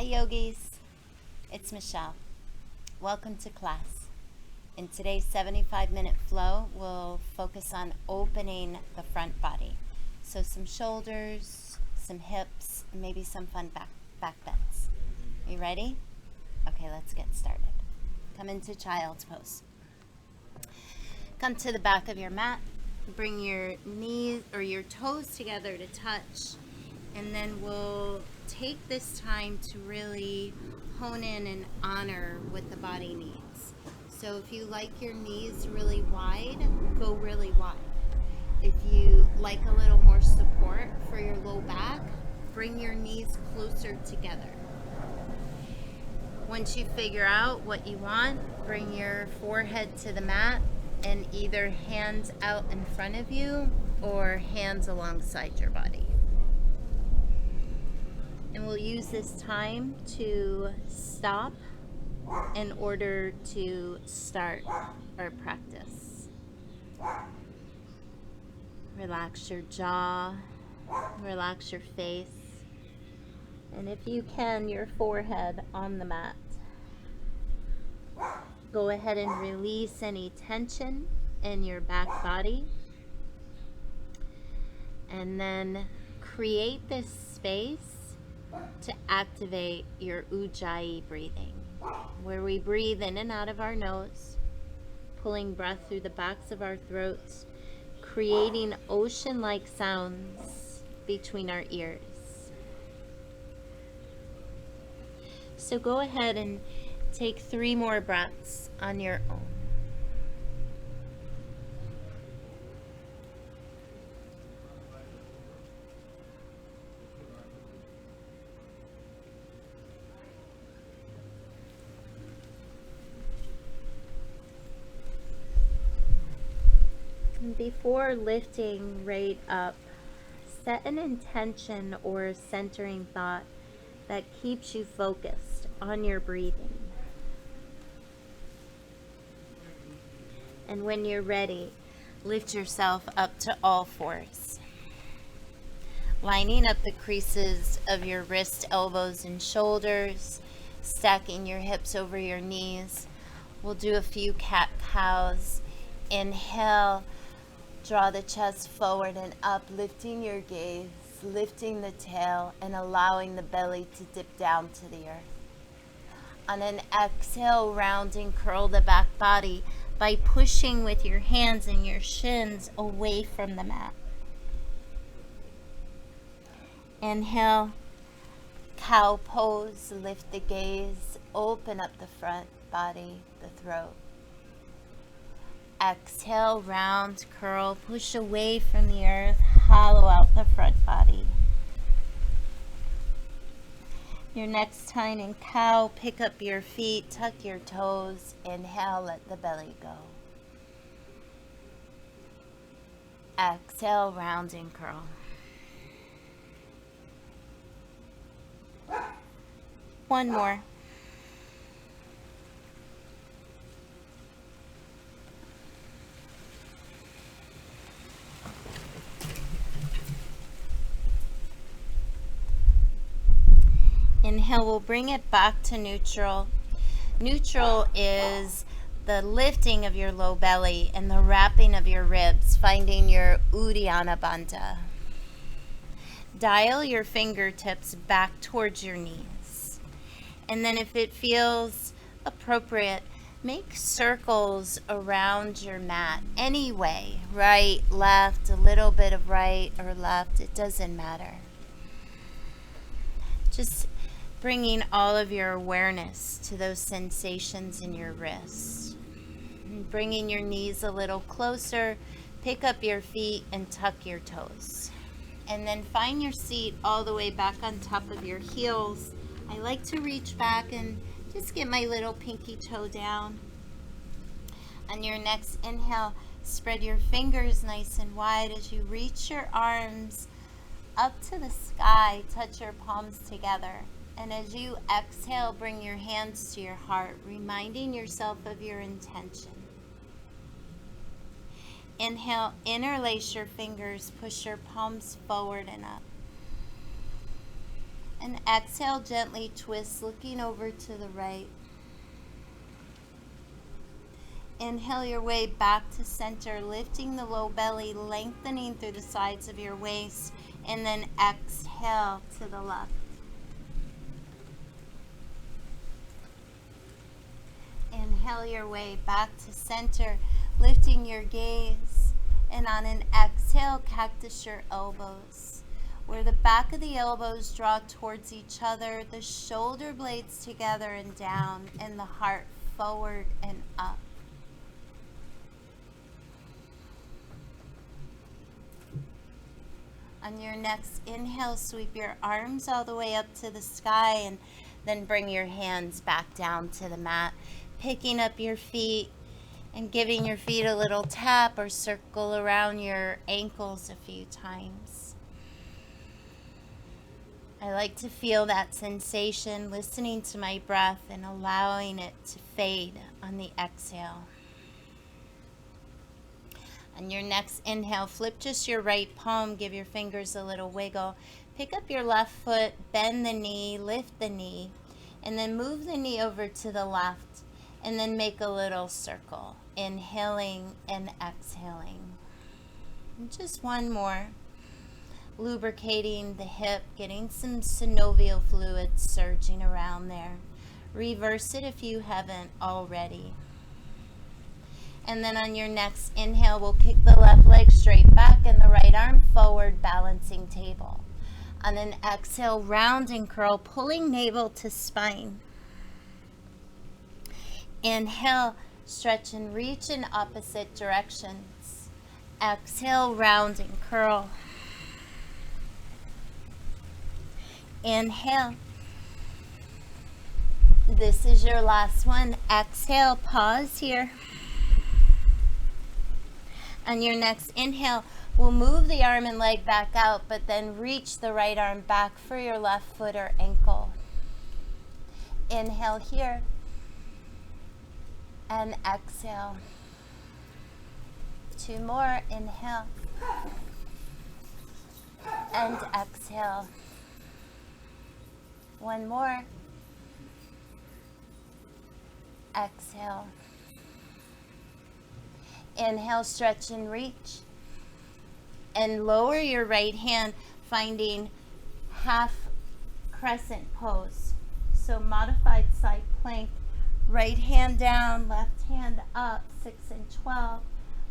yogis, it's Michelle. Welcome to class. In today's 75-minute flow, we'll focus on opening the front body. So some shoulders, some hips, and maybe some fun back bends. You ready? Okay, let's get started. Come into child's pose. Come to the back of your mat. Bring your knees or your toes together to touch. And then we'll take this time to really hone in and honor what the body needs. So if you like your knees really wide, go really wide. If you like a little more support for your low back, bring your knees closer together. Once you figure out what you want, bring your forehead to the mat and either hands out in front of you or hands alongside your body. And we'll use this time to stop in order to start our practice. Relax your jaw, relax your face, and if you can, your forehead on the mat. Go ahead and release any tension in your back body. And then create this space to activate your Ujjayi breathing, where we breathe in and out of our nose, pulling breath through the backs of our throats, creating ocean-like sounds between our ears. So go ahead and take 3 more breaths on your own. Before lifting right up, set an intention or a centering thought that keeps you focused on your breathing. And when you're ready, lift yourself up to all fours. Lining up the creases of your wrists, elbows, and shoulders, stacking your hips over your knees. We'll do a few cat-cows. Inhale. Draw the chest forward and up, lifting your gaze, lifting the tail, and allowing the belly to dip down to the earth. On an exhale, round and curl the back body by pushing with your hands and your shins away from the mat. Inhale, cow pose, lift the gaze, open up the front body, the throat. Exhale, round, curl, push away from the earth, hollow out the front body. Your next time in cow, pick up your feet, tuck your toes, inhale, let the belly go. Exhale, round and curl. One more. Inhale, we'll bring it back to neutral. Neutral is the lifting of your low belly and the wrapping of your ribs, finding your Uddiyana Bandha. Dial your fingertips back towards your knees. And then if it feels appropriate, make circles around your mat. Anyway, right, left, a little bit of right or left, it doesn't matter. Just bringing all of your awareness to those sensations in your wrists. And bringing your knees a little closer, pick up your feet and tuck your toes. And then find your seat all the way back on top of your heels. I like to reach back and just get my little pinky toe down. On your next inhale, spread your fingers nice and wide as you reach your arms up to the sky, touch your palms together. And as you exhale, bring your hands to your heart, reminding yourself of your intention. Inhale, interlace your fingers, push your palms forward and up. And exhale, gently twist, looking over to the right. Inhale your way back to center, lifting the low belly, lengthening through the sides of your waist, and then exhale to the left. Inhale your way back to center, lifting your gaze, and on an exhale, cactus your elbows. Where the back of the elbows draw towards each other, the shoulder blades together and down, and the heart forward and up. On your next inhale, sweep your arms all the way up to the sky, and then bring your hands back down to the mat, picking up your feet and giving your feet a little tap or circle around your ankles a few times. I like to feel that sensation, listening to my breath and allowing it to fade on the exhale. On your next inhale, flip just your right palm, give your fingers a little wiggle. Pick up your left foot, bend the knee, lift the knee, and then move the knee over to the left, and then make a little circle, inhaling and exhaling. And just one more. Lubricating the hip, getting some synovial fluid surging around there. Reverse it if you haven't already. And then on your next inhale, we'll kick the left leg straight back and the right arm forward, balancing table. On an exhale, round and curl, pulling navel to spine. Inhale, stretch and reach in opposite directions. Exhale, round and curl. Inhale. This is your last one. Exhale, pause here. On your next inhale, we'll move the arm and leg back out, but then reach the right arm back for your left foot or ankle. Inhale here. And exhale. Two more. Inhale. And exhale. One more. Exhale. Inhale, stretch and reach. And lower your right hand, finding half crescent pose. So modified side plank. Right hand down, left hand up, 6 and 12.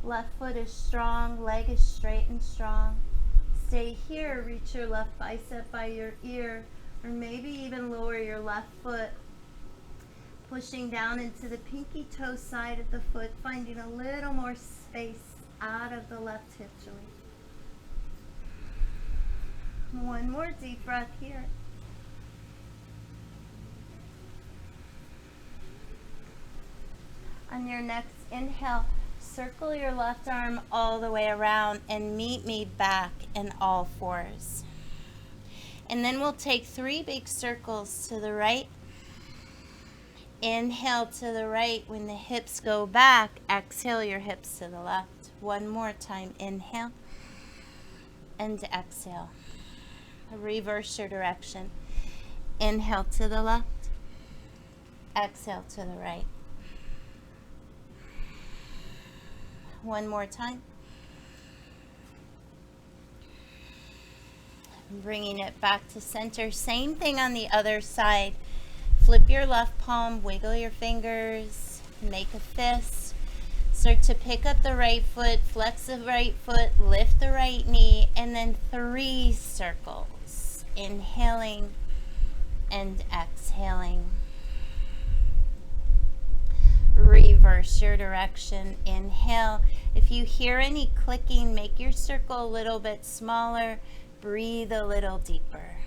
Left foot is strong, leg is straight and strong. Stay here, reach your left bicep by your ear, or maybe even lower your left foot, pushing down into the pinky toe side of the foot, finding a little more space out of the left hip joint. One more deep breath here. On your next inhale, circle your left arm all the way around and meet me back in all fours. And then we'll take 3 big circles to the right. Inhale to the right. When the hips go back, exhale your hips to the left. One more time. Inhale and exhale. Reverse your direction. Inhale to the left. Exhale to the right. One more time. Bringing it back to center. Same thing on the other side. Flip your left palm, wiggle your fingers, make a fist. Start to pick up the right foot, flex the right foot, lift the right knee, and then 3 circles. Inhaling and exhaling. Reverse your direction. Inhale. If you hear any clicking, make your circle a little bit smaller. Breathe a little deeper.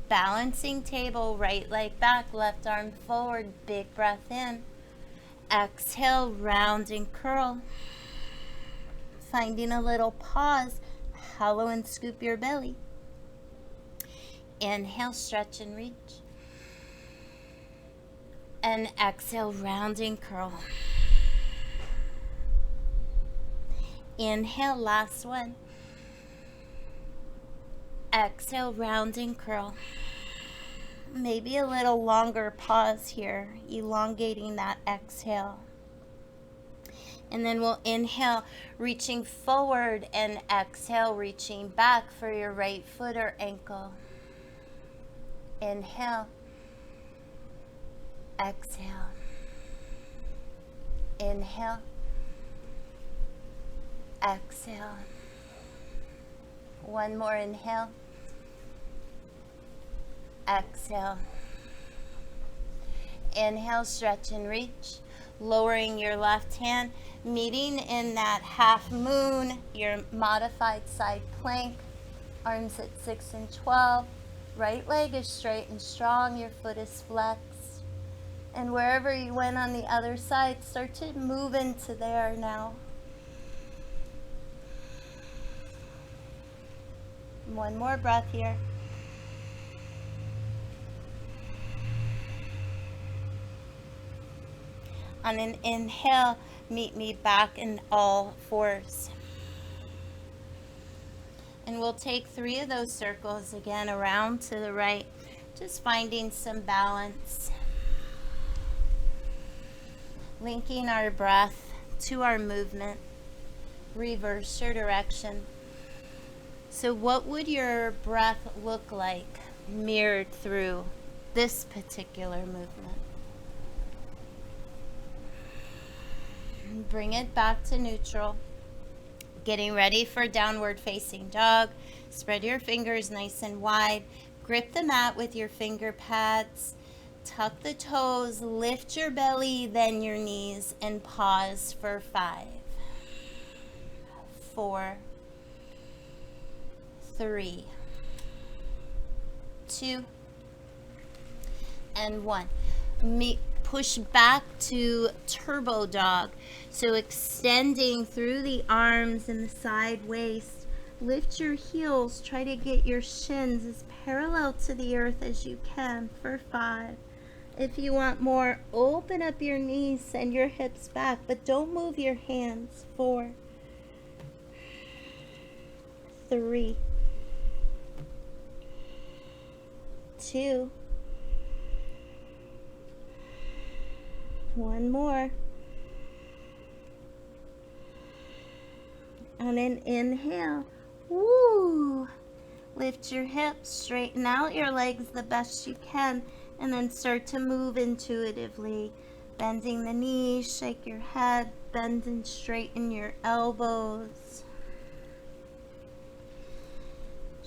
Balancing table, right leg back, left arm forward, big breath in. Exhale, round and curl. Finding a little pause, hollow and scoop your belly. Inhale, stretch and reach. And exhale, round and curl. Inhale, last one. Exhale, round and curl. Maybe a little longer pause here, elongating that exhale. And then we'll inhale, reaching forward, and exhale, reaching back for your right foot or ankle. Inhale. Exhale. Inhale. Exhale. One more inhale. Exhale. Inhale, stretch and reach. Lowering your left hand, meeting in that half moon, your modified side plank. Arms at 6 and 12. Right leg is straight and strong. Your foot is flexed. And wherever you went on the other side, start to move into there now. One more breath here. On an inhale, meet me back in all fours. And we'll take 3 of those circles again around to the right, just finding some balance. Linking our breath to our movement. Reverse your direction. So what would your breath look like mirrored through this particular movement? Bring it back to neutral. Getting ready for downward facing dog. Spread your fingers nice and wide. Grip the mat with your finger pads. Tuck the toes, lift your belly, then your knees, and pause for 5, 4, 3, 2, and 1. Push back to turbo dog. So extending through the arms and the side waist. Lift your heels. Try to get your shins as parallel to the earth as you can for 5. If you want more, open up your knees, send your hips back, but don't move your hands. 4, 3, 2, 1 more. On an inhale, woo! Lift your hips, straighten out your legs the best you can, and then start to move intuitively. Bending the knees, shake your head, bend and straighten your elbows.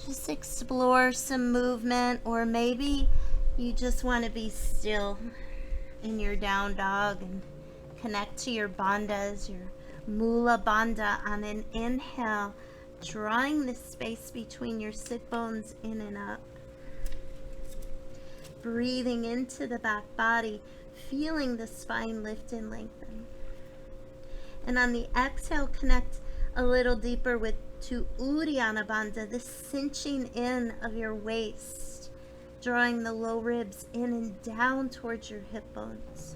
Just explore some movement, or maybe you just want to be still in your down dog and connect to your bandhas, your Mula Bandha. On an inhale, drawing the space between your sit bones in and up. Breathing into the back body, feeling the spine lift and lengthen. And on the exhale, connect a little deeper to Uddiyana Bandha, the cinching in of your waist, drawing the low ribs in and down towards your hip bones.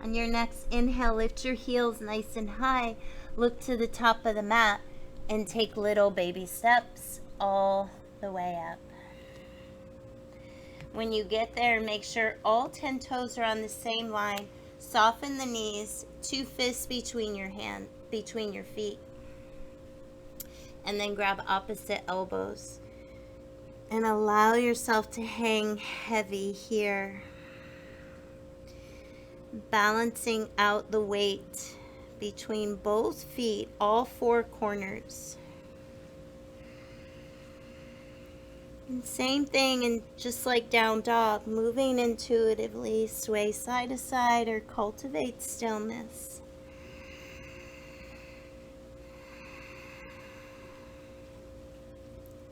On your next inhale, lift your heels nice and high, look to the top of the mat, and take little baby steps all the way up. When you get there, make sure all 10 toes are on the same line. Soften the knees, 2 fists between your feet. And then grab opposite elbows. And allow yourself to hang heavy here. Balancing out the weight between both feet, all 4 corners. And same thing, and just like down dog, moving intuitively, sway side to side or cultivate stillness.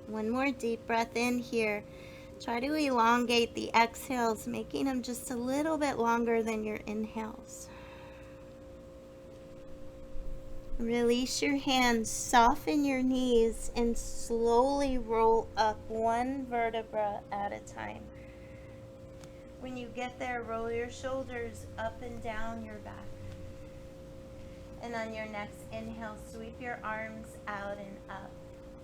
One more deep breath in here. Try to elongate the exhales, making them just a little bit longer than your inhales. Release your hands, soften your knees, and slowly roll up 1 vertebra at a time. When you get there, roll your shoulders up and down your back. And on your next inhale, sweep your arms out and up.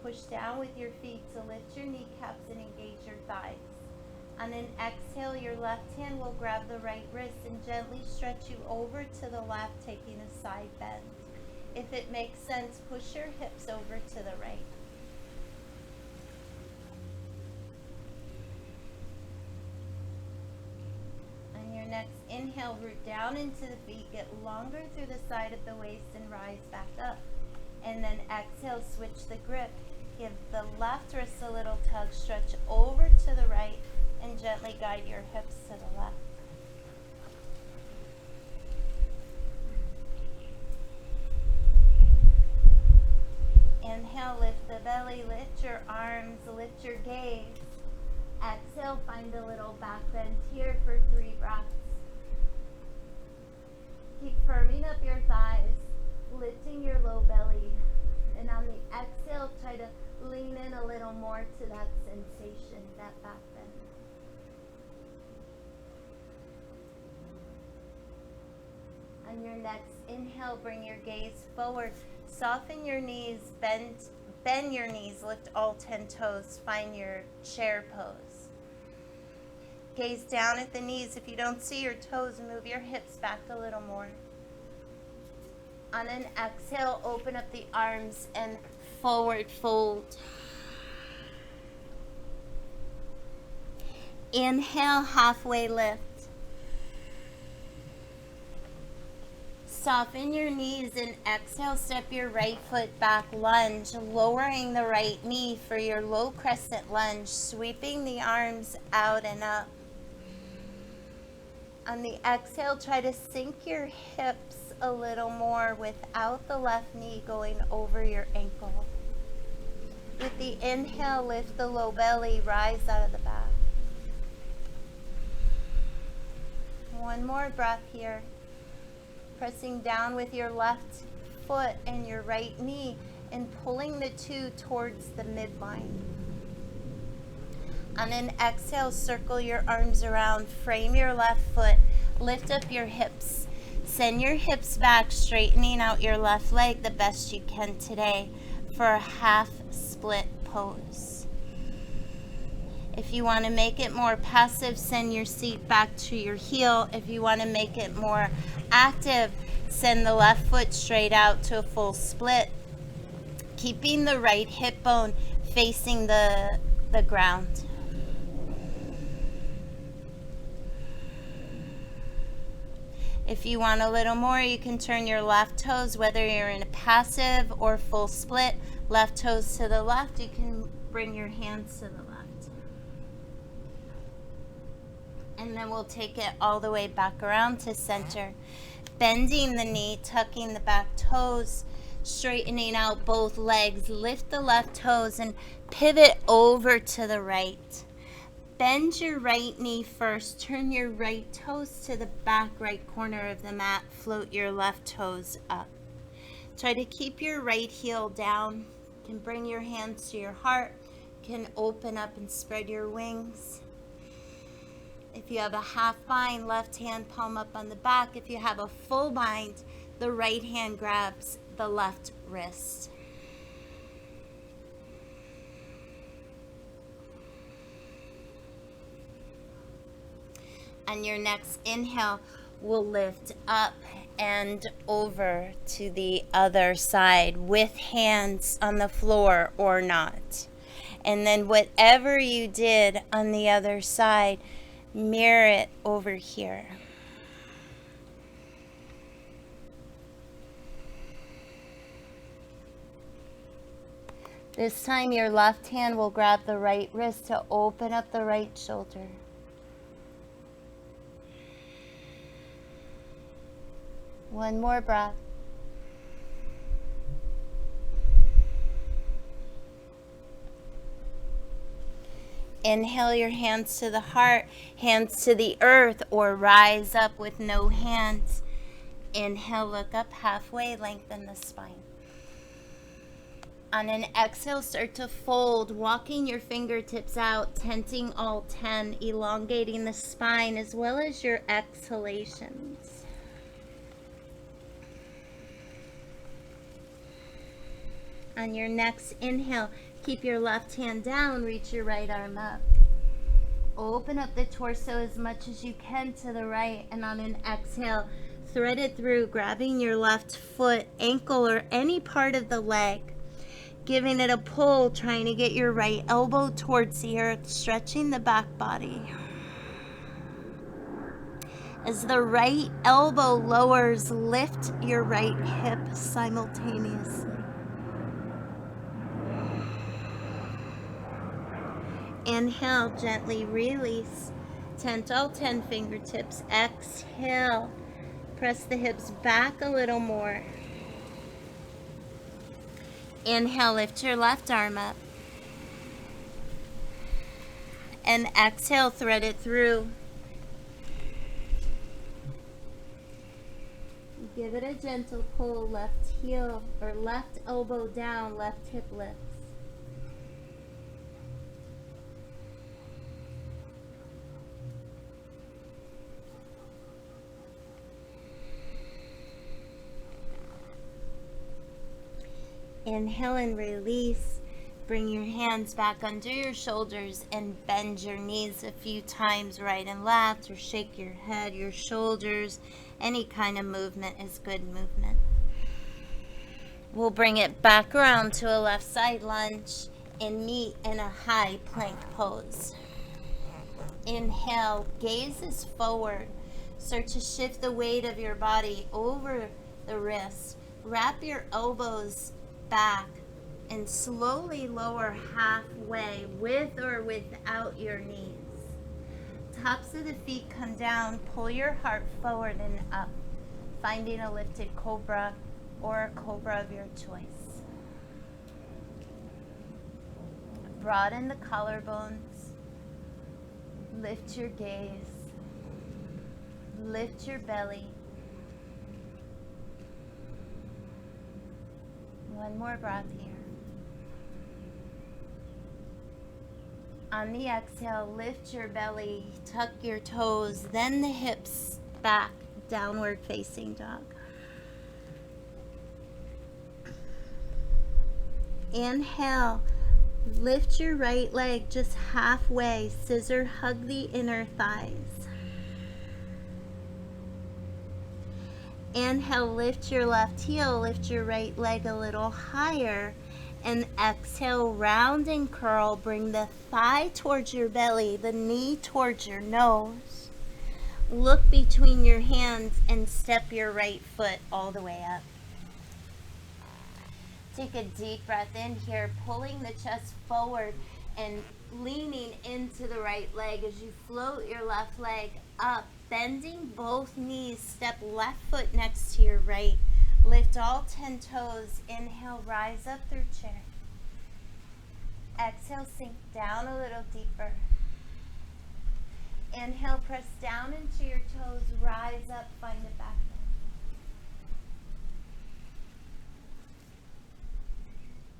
push down with your feet to lift your kneecaps and engage your thighs. On an exhale, your left hand will grab the right wrist and gently stretch you over to the left, taking a side bend. If it makes sense, push your hips over to the right. On your next inhale, root down into the feet, get longer through the side of the waist and rise back up. And then exhale, switch the grip. Give the left wrist a little tug, stretch over to the right, and gently guide your hips to the left. Inhale, lift the belly, lift your arms, lift your gaze. Exhale, find a little back bend here for 3 breaths. Keep firming up your thighs, lifting your low belly. And on the exhale, try to lean in a little more to that sensation, that back bend. On your next inhale, bring your gaze forward. Soften your knees, bend your knees, lift all 10 toes, find your chair pose. Gaze down at the knees. If you don't see your toes, move your hips back a little more. On an exhale, open up the arms and forward fold. Inhale, halfway lift. Soften your knees and exhale, step your right foot back, lunge, lowering the right knee for your low crescent lunge, sweeping the arms out and up. On the exhale, try to sink your hips a little more without the left knee going over your ankle. With the inhale, lift the low belly, rise out of the back. One more breath here. Pressing down with your left foot and your right knee and pulling the two towards the midline. On an exhale, circle your arms around, frame your left foot, lift up your hips. Send your hips back, straightening out your left leg the best you can today for a half split pose. If you want to make it more passive, send your seat back to your heel. If you want to make it more active, send the left foot straight out to a full split, keeping the right hip bone facing the ground. If you want a little more, you can turn your left toes, whether you're in a passive or full split, left toes to the left. You can bring your hands to the left. And then we'll take it all the way back around to center. Bending the knee, tucking the back toes, straightening out both legs. Lift the left toes and pivot over to the right. Bend your right knee first. Turn your right toes to the back right corner of the mat. Float your left toes up. Try to keep your right heel down. You can bring your hands to your heart. You can open up and spread your wings. If you have a half bind, left hand palm up on the back. If you have a full bind, the right hand grabs the left wrist. On your next inhale, we'll lift up and over to the other side with hands on the floor or not. And then whatever you did on the other side, mirror it over here. This time your left hand will grab the right wrist to open up the right shoulder. One more breath. Inhale your hands to the heart, hands to the earth, or rise up with no hands. Inhale, look up halfway, lengthen the spine. On an exhale, start to fold, walking your fingertips out, tenting all 10, elongating the spine as well as your exhalations. On your next inhale, keep your left hand down, reach your right arm up. Open up the torso as much as you can to the right, and on an exhale, thread it through, grabbing your left foot, ankle, or any part of the leg. Giving it a pull, trying to get your right elbow towards the earth, stretching the back body. As the right elbow lowers, lift your right hip simultaneously. Inhale, gently release. Tent all 10 fingertips. Exhale, press the hips back a little more. Inhale, lift your left arm up. And exhale, thread it through. Give it a gentle pull, left heel or left elbow down, left hip lifts. Inhale and release. Bring your hands back under your shoulders and bend your knees a few times, right and left, or shake your head, your shoulders. Any kind of movement is good movement. We'll bring it back around to a left side lunge and meet in a high plank pose. Inhale, gaze is forward. Start to shift the weight of your body over the wrist. Wrap your elbows back and slowly lower halfway with or without your knees. Tops of the feet come down, pull your heart forward and up, finding a lifted cobra or a cobra of your choice. Broaden the collarbones, lift your gaze, lift your belly. One more breath here. On the exhale, lift your belly, tuck your toes, then the hips back, downward facing dog. Inhale, lift your right leg just halfway, scissor hug the inner thighs. Inhale, lift your left heel, lift your right leg a little higher. And exhale, round and curl. Bring the thigh towards your belly, the knee towards your nose. Look between your hands and step your right foot all the way up. Take a deep breath in here, pulling the chest forward and leaning into the right leg as you float your left leg up, bending both knees. Step left foot next to your right. Lift all 10 toes. Inhale, rise up through chair. Exhale, sink down a little deeper. Inhale, press down into your toes. Rise up, find it back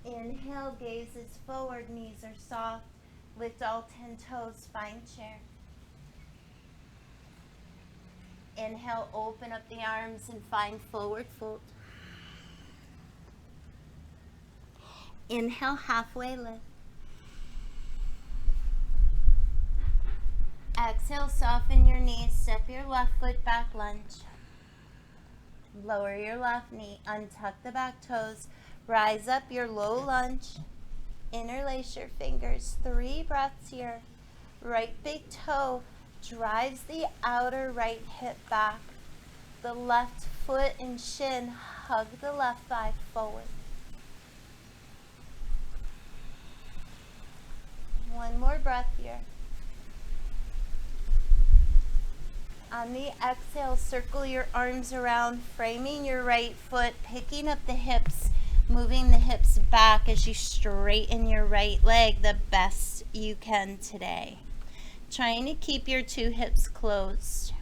down. Inhale, gaze is forward, knees are soft. Lift all 10 toes, find chair. Inhale, open up the arms and find forward fold. Inhale, halfway lift. Exhale, soften your knees, step your left foot back, lunge. Lower your left knee, untuck the back toes, rise up your low lunge, interlace your fingers, 3 breaths here. Right big toe drives the outer right hip back. The left foot and shin hug the left thigh forward. One more breath here. On the exhale, circle your arms around, framing your right foot, picking up the hips, moving the hips back as you straighten your right leg the best you can today. Trying to keep your 2 hips closed.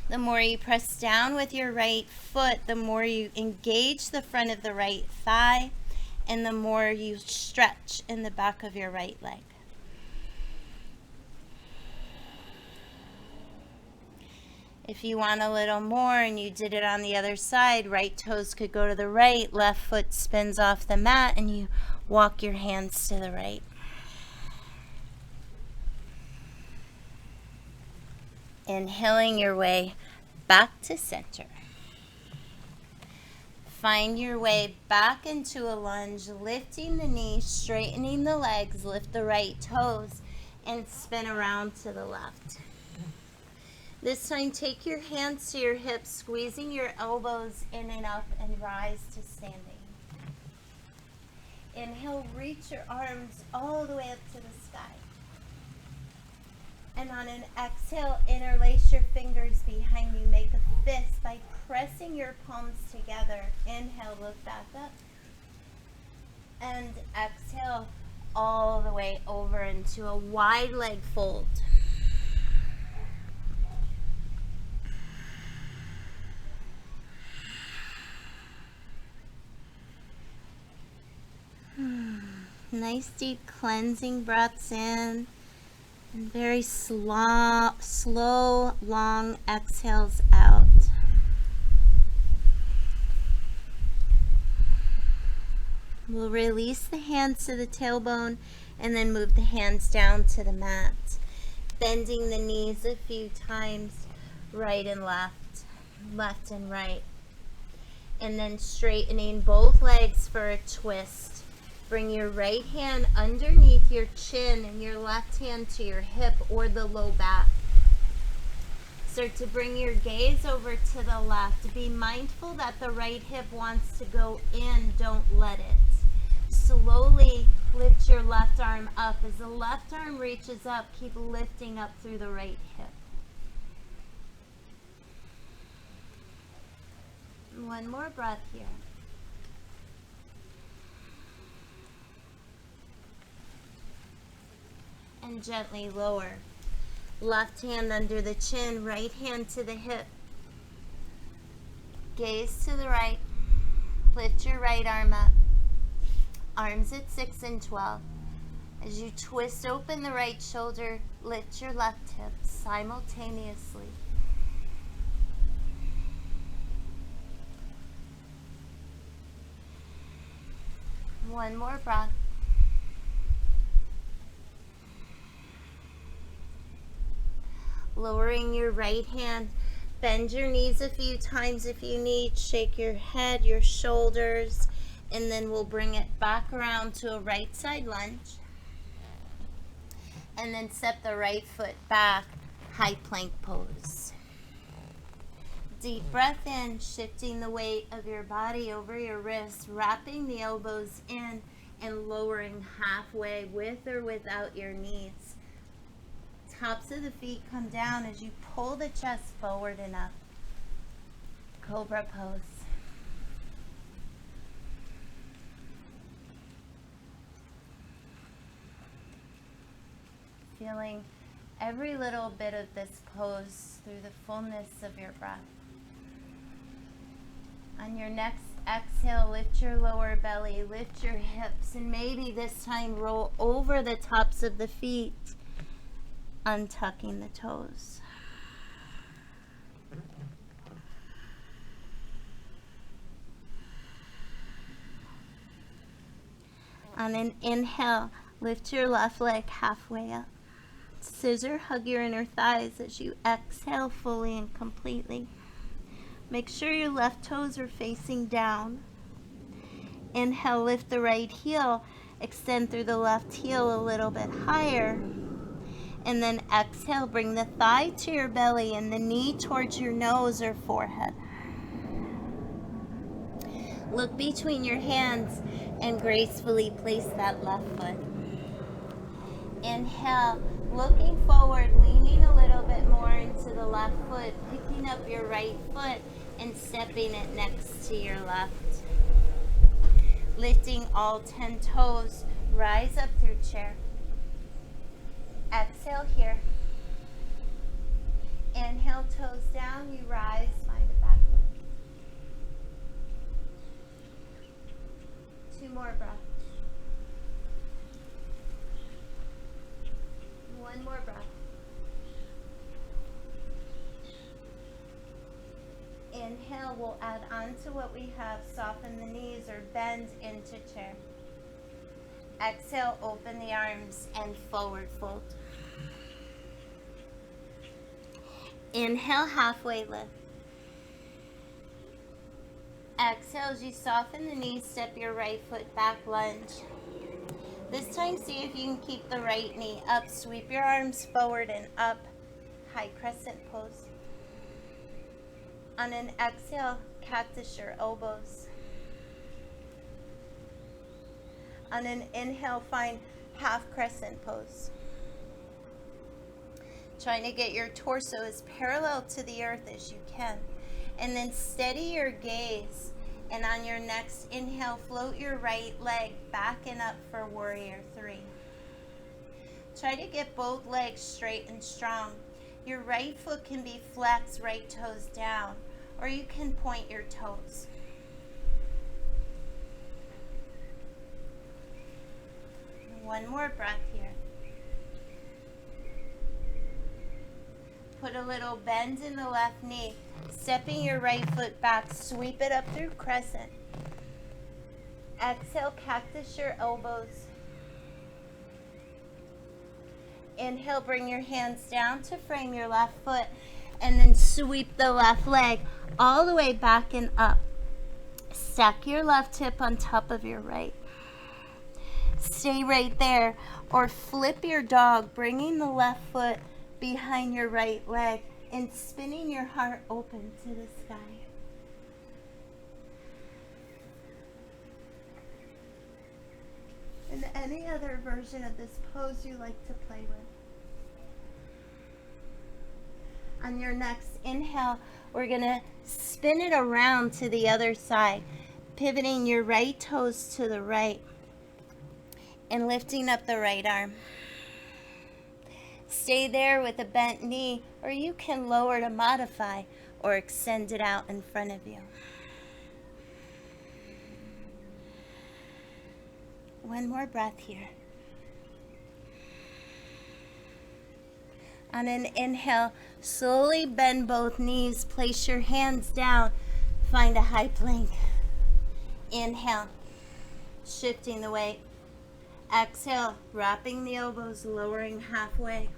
The more you press down with your right foot, the more you engage the front of the right thigh, and the more you stretch in the back of your right leg. If you want a little more and you did it on the other side, right toes could go to the right, left foot spins off the mat, and you walk your hands to the right. Inhaling your way back to center. Find your way back into a lunge, lifting the knees, straightening the legs, lift the right toes, and spin around to the left. This time, take your hands to your hips, squeezing your elbows in and up, and rise to standing. Inhale, reach your arms all the way up to the sky. And on an exhale, interlace your fingers behind you. Make a fist by pressing your palms together. Inhale, look back up. And exhale all the way over into a wide leg fold. Nice deep cleansing breaths in. And very slow, long exhales out. We'll release the hands to the tailbone and then move the hands down to the mat. Bending the knees a few times, right and left, left and right. And then straightening both legs for a twist. Bring your right hand underneath your chin and your left hand to your hip or the low back. Start to bring your gaze over to the left. Be mindful that the right hip wants to go in. Don't let it. Slowly lift your left arm up. As the left arm reaches up, keep lifting up through the right hip. One more breath here. And gently lower. Left hand under the chin, right hand to the hip. Gaze to the right. Lift your right arm up. Arms at 6 and 12. As you twist open the right shoulder, lift your left hip simultaneously. One more breath. Lowering your right hand, bend your knees a few times if you need, shake your head, your shoulders, and then we'll bring it back around to a right side lunge. And then step the right foot back, high plank pose. Deep breath in, shifting the weight of your body over your wrists, wrapping the elbows in and lowering halfway with or without your knees. Tops of the feet come down as you pull the chest forward and up. Cobra pose. Feeling every little bit of this pose through the fullness of your breath. On your next exhale, lift your lower belly, lift your hips, and maybe this time roll over the tops of the feet, untucking the toes. On an inhale, lift your left leg halfway up. Scissor hug your inner thighs as you exhale fully and completely. Make sure your left toes are facing down. Inhale, lift the right heel, extend through the left heel a little bit higher. And then exhale, bring the thigh to your belly and the knee towards your nose or forehead. Look between your hands and gracefully place that left foot. Inhale, looking forward, leaning a little bit more into the left foot, picking up your right foot and stepping it next to your left. Lifting all 10 toes, rise up through chair. Exhale here. Inhale, toes down, you rise, find a back lift. 2 more breaths. 1 more breath. inhale, we'll add on to what we have. Soften the knees or bend into chair. Exhale, open the arms and forward fold. Inhale, halfway lift. Exhale, as you soften the knees, step your right foot back, lunge. This time, see if you can keep the right knee up. Sweep your arms forward and up. High crescent pose. On an exhale, cactus your elbows. On an inhale, find half crescent pose. Trying to get your torso as parallel to the earth as you can. And then steady your gaze. And on your next inhale, float your right leg back and up for warrior 3. Try to get both legs straight and strong. Your right foot can be flexed, right toes down, or you can point your toes. One more breath here. Put a little bend in the left knee. Stepping your right foot back, sweep it up through crescent. Exhale, cactus your elbows. Inhale, bring your hands down to frame your left foot, and then sweep the left leg all the way back and up. Stack your left hip on top of your right. Stay right there, or flip your dog, bringing the left foot behind your right leg and spinning your heart open to the sky. And any other version of this pose you like to play with. On your next inhale, we're going to spin it around to the other side, pivoting your right toes to the right and lifting up the right arm. Stay there with a bent knee, or you can lower to modify or extend it out in front of you. One more breath here. On an inhale, slowly bend both knees. Place your hands down. Find a high plank. Inhale, shifting the weight. Exhale, wrapping the elbows, lowering halfway.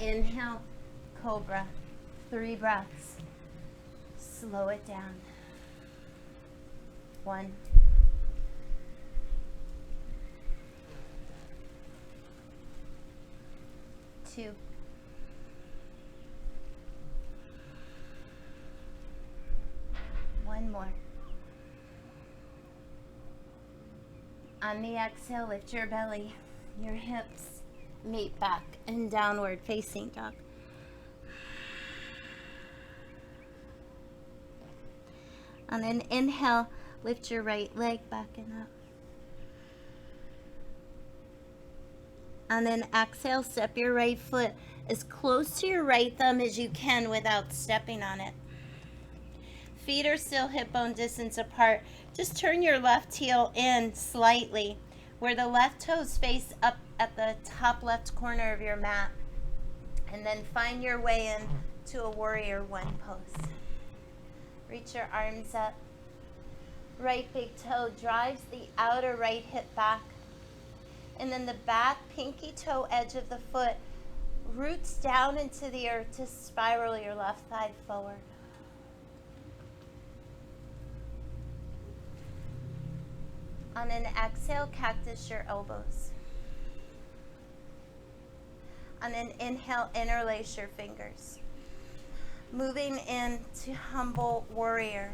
Inhale, cobra. 3 breaths. Slow it down. 1. 2. 1 more. On the exhale, lift your belly, your hips meet back in downward facing dog. On an inhale, lift your right leg back and up. On an exhale, step your right foot as close to your right thumb as you can without stepping on it. Feet are still hip bone distance apart. Just turn your left heel in slightly where the left toes face up at the top left corner of your mat. And then find your way in to a warrior 1 pose. Reach your arms up. Right big toe drives the outer right hip back. And then the back pinky toe edge of the foot roots down into the earth to spiral your left thigh forward. On an exhale, cactus your elbows. On an inhale, interlace your fingers. Moving into humble warrior.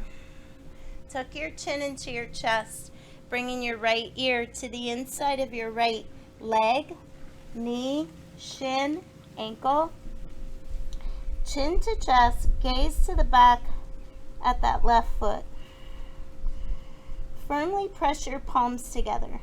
Tuck your chin into your chest, bringing your right ear to the inside of your right leg, knee, shin, ankle. Chin to chest, gaze to the back at that left foot. Firmly press your palms together.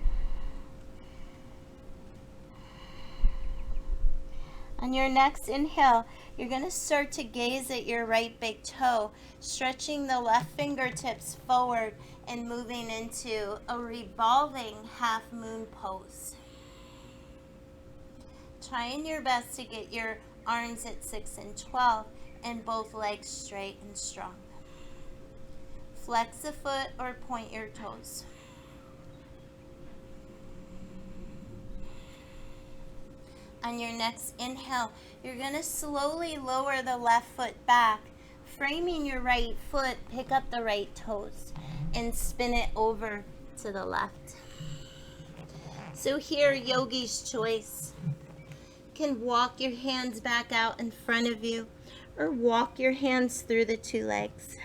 On your next inhale, you're going to start to gaze at your right big toe, stretching the left fingertips forward and moving into a revolving half moon pose. Trying your best to get your arms at 6 and 12. and both legs straight and strong. Flex a foot or point your toes. On your next inhale, you're going to slowly lower the left foot back, framing your right foot, pick up the right toes, and spin it over to the left. So here, yogi's choice. You can walk your hands back out in front of you, or walk your hands through the two legs.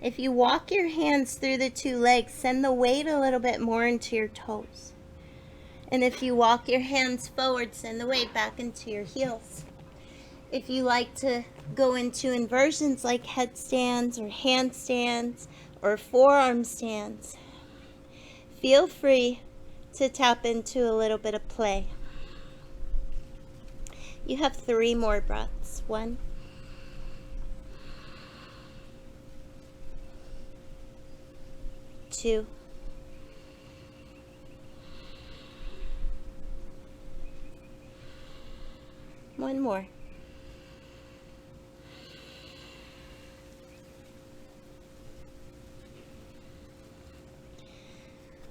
If you walk your hands through the two legs, send the weight a little bit more into your toes. And if you walk your hands forward, send the weight back into your heels. If you like to go into inversions like headstands or handstands or forearm stands, feel free to tap into a little bit of play. You have 3 more breaths. 1, 2, 1 more.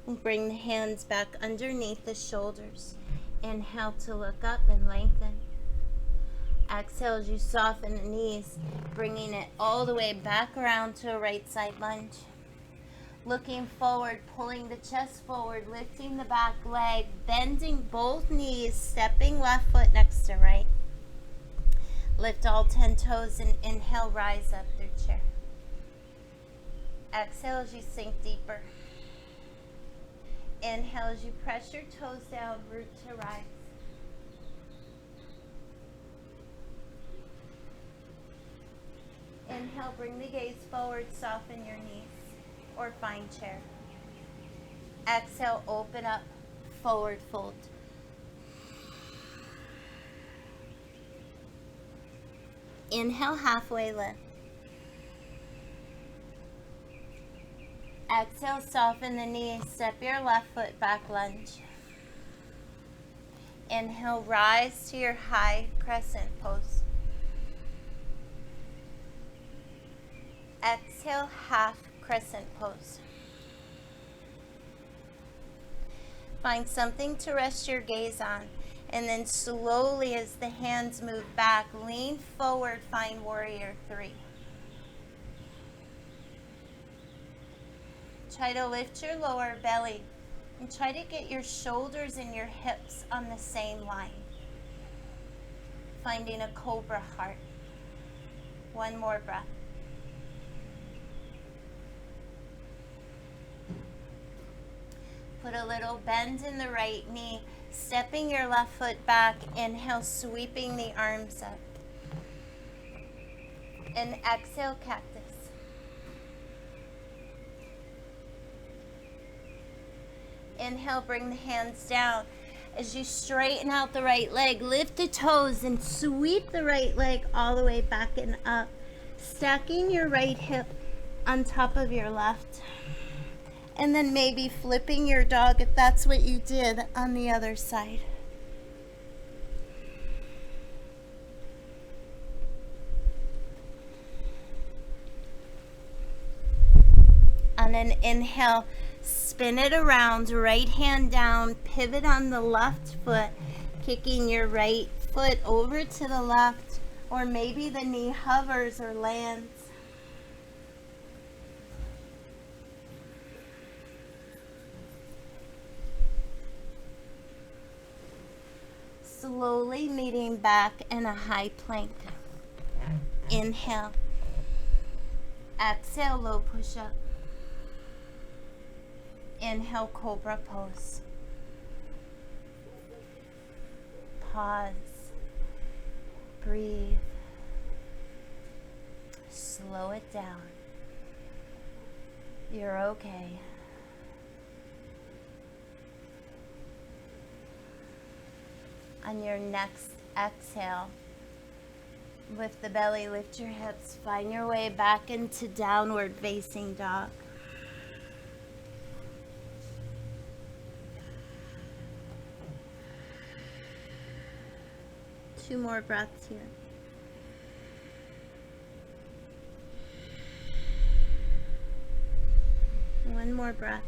And bring the hands back underneath the shoulders. Inhale to look up and lengthen. Exhale as you soften the knees, bringing it all the way back around to a right side lunge. Looking forward, pulling the chest forward, lifting the back leg, bending both knees, stepping left foot next to right. Lift all 10 toes and inhale, rise up through chair. Exhale as you sink deeper. Inhale as you press your toes down, root to rise. Inhale, bring the gaze forward, soften your knees, or find chair. Exhale, open up, forward fold. Inhale, halfway lift. Exhale, soften the knees, step your left foot back, lunge. Inhale, rise to your high crescent pose. Exhale, half crescent pose. Find something to rest your gaze on, and then slowly as the hands move back, lean forward, find warrior 3. Try to lift your lower belly and try to get your shoulders and your hips on the same line. Finding a cobra heart. 1 more breath. Put a little bend in the right knee, stepping your left foot back. Inhale, sweeping the arms up. And exhale, cactus. Inhale, bring the hands down. As you straighten out the right leg, lift the toes and sweep the right leg all the way back and up. Stacking your right hip on top of your left. And then maybe flipping your dog if that's what you did on the other side. On an inhale, spin it around, right hand down, pivot on the left foot, kicking your right foot over to the left, or maybe the knee hovers or lands. Slowly meeting back in a high plank. Inhale. Exhale, low push-up. Inhale, cobra pose. Pause. Breathe. Slow it down. You're okay. On your next exhale, lift the belly, lift your hips, find your way back into downward facing dog. Two more breaths here. more breath.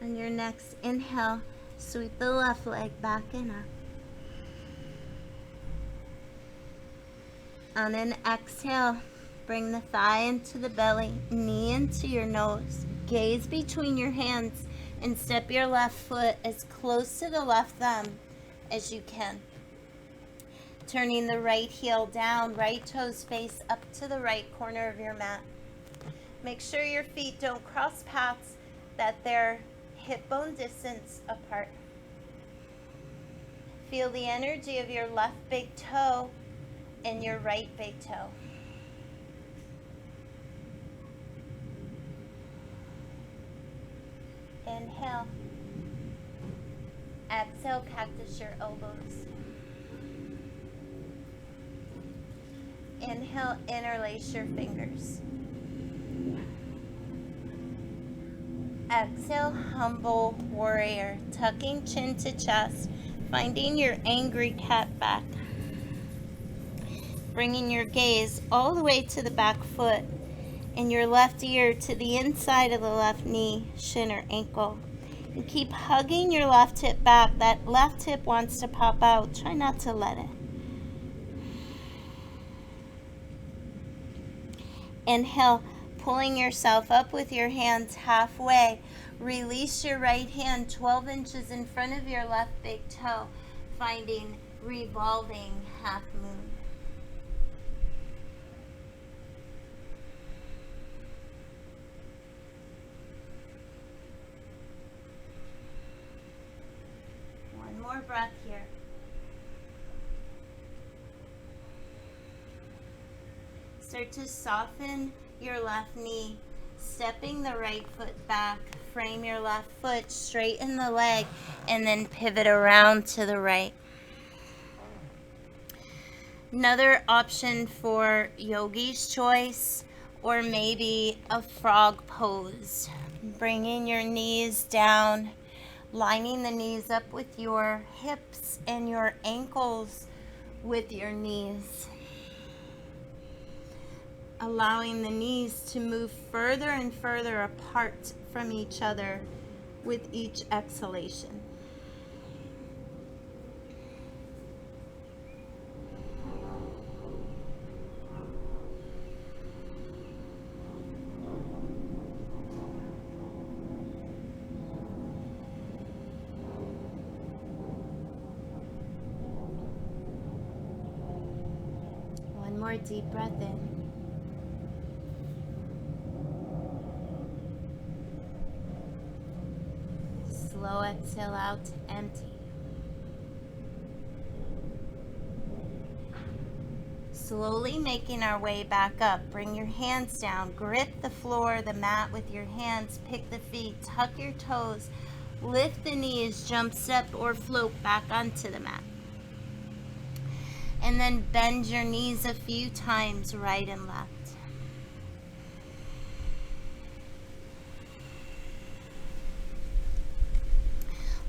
On your next inhale, sweep the left leg back and up. On an exhale, bring the thigh into the belly, knee into your nose, gaze between your hands, and step your left foot as close to the left thumb as you can. Turning the right heel down, right toes face up to the right corner of your mat. Make sure your feet don't cross paths, that they're hip bone distance apart. Feel the energy of your left big toe and your right big toe. Inhale. Exhale, cactus your elbows. Inhale, interlace your fingers. Exhale, humble warrior, tucking chin to chest, finding your angry cat back. Bringing your gaze all the way to the back foot and your left ear to the inside of the left knee, shin, or ankle. And keep hugging your left hip back. That left hip wants to pop out. Try not to let it. Inhale, pulling yourself up with your hands halfway. Release your right hand 12 inches in front of your left big toe, finding revolving half moon. One more breath here. Start to soften your left knee, stepping the right foot back. Frame your left foot, straighten the leg, and then pivot around to the right. Another option for yogi's choice, or maybe a frog pose. Bringing your knees down, lining the knees up with your hips and your ankles with your knees. Allowing the knees to move further and further apart from each other with each exhalation. One more deep breath in. Slow exhale out, empty. Slowly making our way back up. Bring your hands down. Grip the floor, the mat with your hands. Pick the feet. Tuck your toes. Lift the knees. Jump, step, or float back onto the mat. And then bend your knees a few times, right and left.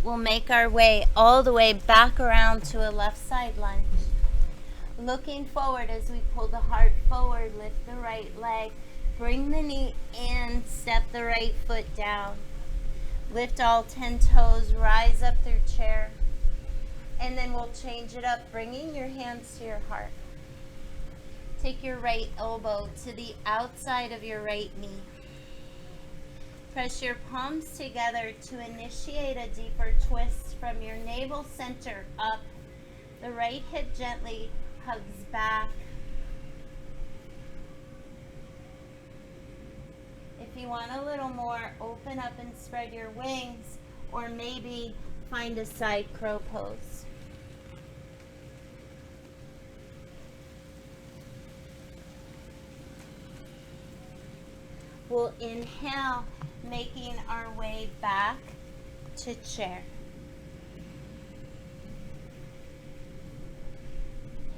We'll make our way all the way back around to a left side lunge. Looking forward as we pull the heart forward, lift the right leg, bring the knee in, step the right foot down. Lift all 10 toes, rise up through chair. And then we'll change it up, bringing your hands to your heart. Take your right elbow to the outside of your right knee. Press your palms together to initiate a deeper twist from your navel center up. The right hip gently hugs back. If you want a little more, open up and spread your wings, or maybe find a side crow pose. We'll inhale, making our way back to chair.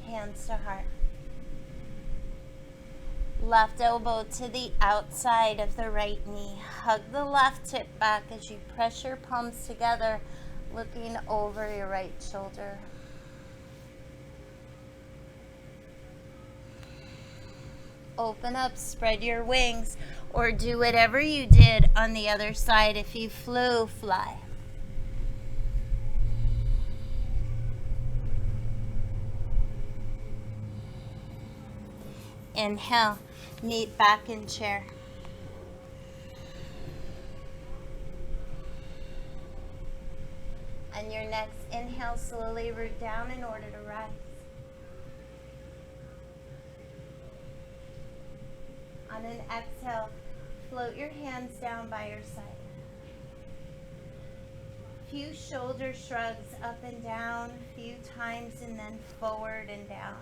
Hands to heart. Left elbow to the outside of the right knee. Hug the left hip back as you press your palms together, looking over your right shoulder. Open up, spread your wings, or do whatever you did on the other side. If you flew, fly. Inhale, knee back in chair. On your next inhale, slowly root down in order to rise. On an exhale, float your hands down by your side. Few shoulder shrugs up and down, few times, and then forward and down.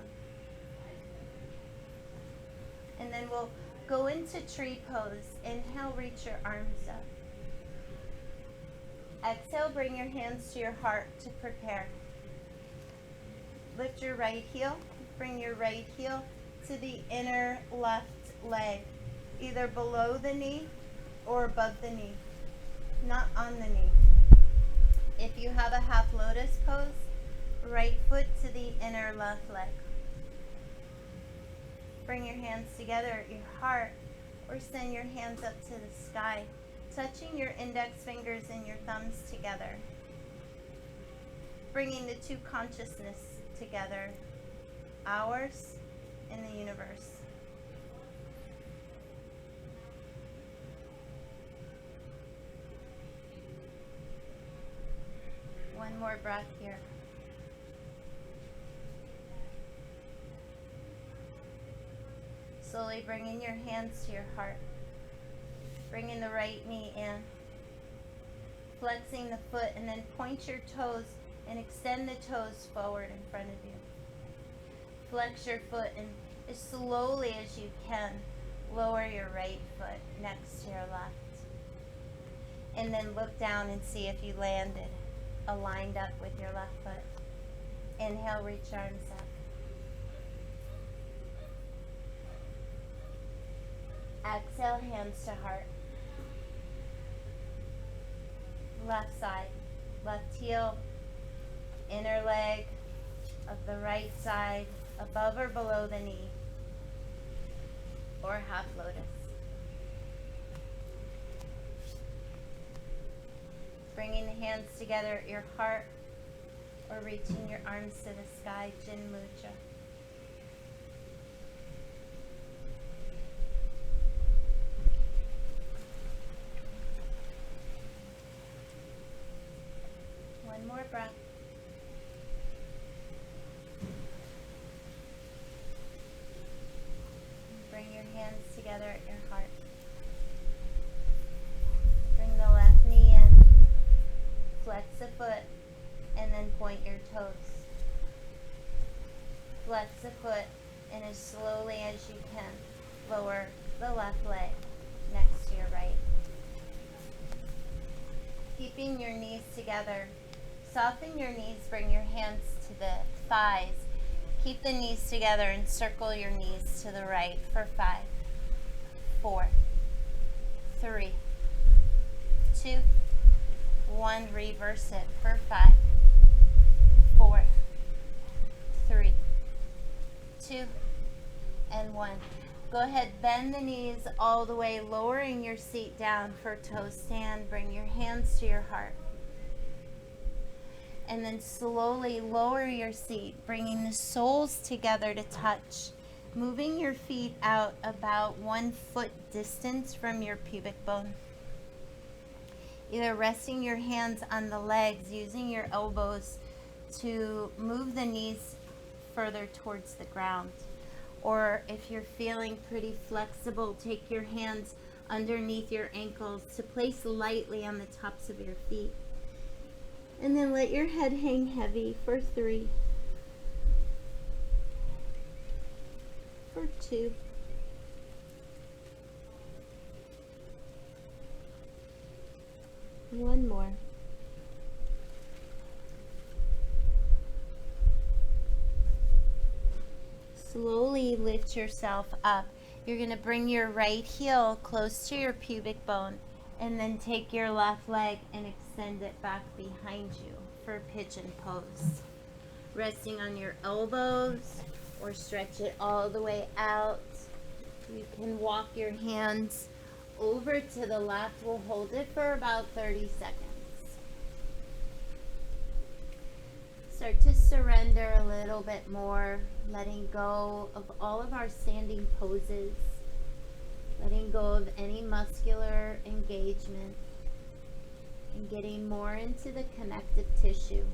And then we'll go into tree pose. Inhale, reach your arms up. Exhale, bring your hands to your heart to prepare. Lift your right heel. Bring your right heel to the inner left leg, either below the knee or above the knee, not on the knee. If you have a half lotus pose, right foot to the inner left leg. Bring your hands together at your heart or send your hands up to the sky, touching your index fingers and your thumbs together. Bringing the two consciousness together, ours and the universe. One more breath here. Slowly bringing your hands to your heart. Bringing the right knee in. Flexing the foot and then point your toes and extend the toes forward in front of you. Flex your foot and as slowly as you can, lower your right foot next to your left. And then look down and see if you landed aligned up with your left foot. Inhale, reach arms up. Exhale, hands to heart. Left side, left heel, inner leg of the right side, above or below the knee, or half lotus. Bringing the hands together at your heart or reaching your arms to the sky, Jin Mudra. One more breath. Bring your hands together at your heart. Bring the left knee in. Flex the foot and then point your toes. Flex the foot and as slowly as you can, lower the left leg next to your right. Keeping your knees together. Soften your knees, bring your hands to the thighs. Keep the knees together and circle your knees to the right for 5, 4, 3, 2, 1. Reverse it for 5, 4, 3, 2, and 1. Go ahead, bend the knees all the way, lowering your seat down for toe stand. Bring your hands to your heart. And then slowly lower your seat, bringing the soles together to touch. Moving your feet out about 1 foot distance from your pubic bone. Either resting your hands on the legs, using your elbows to move the knees further towards the ground. Or if you're feeling pretty flexible, take your hands underneath your ankles to place lightly on the tops of your feet. And then let your head hang heavy for 3, for 2, one more. Slowly lift yourself up. You're going to bring your right heel close to your pubic bone and then take your left leg and extend it back behind you for pigeon pose. Resting on your elbows or stretch it all the way out. You can walk your hands over to the left. We'll hold it for about 30 seconds. Start to surrender a little bit more, letting go of all of our standing poses, letting go of any muscular engagement, and getting more into the connective tissue.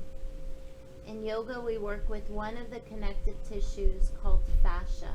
In yoga, we work with one of the connective tissues called fascia.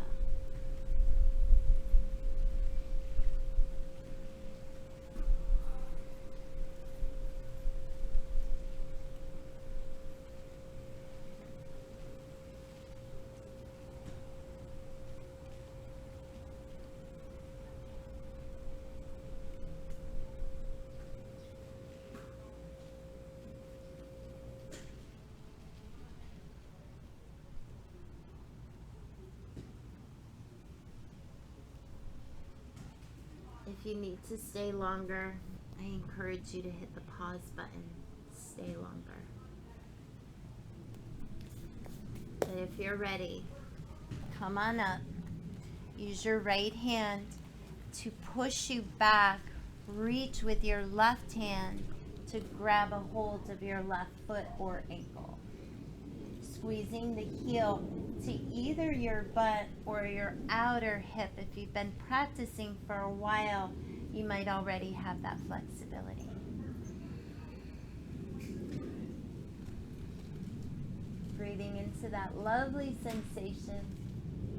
If you need to stay longer, I encourage you to hit the pause button. Stay longer. But if you're ready, come on up. Use your right hand to push you back. Reach with your left hand to grab a hold of your left foot or ankle. Squeezing the heel to either your butt or your outer hip. If you've been practicing for a while, you might already have that flexibility. Breathing into that lovely sensation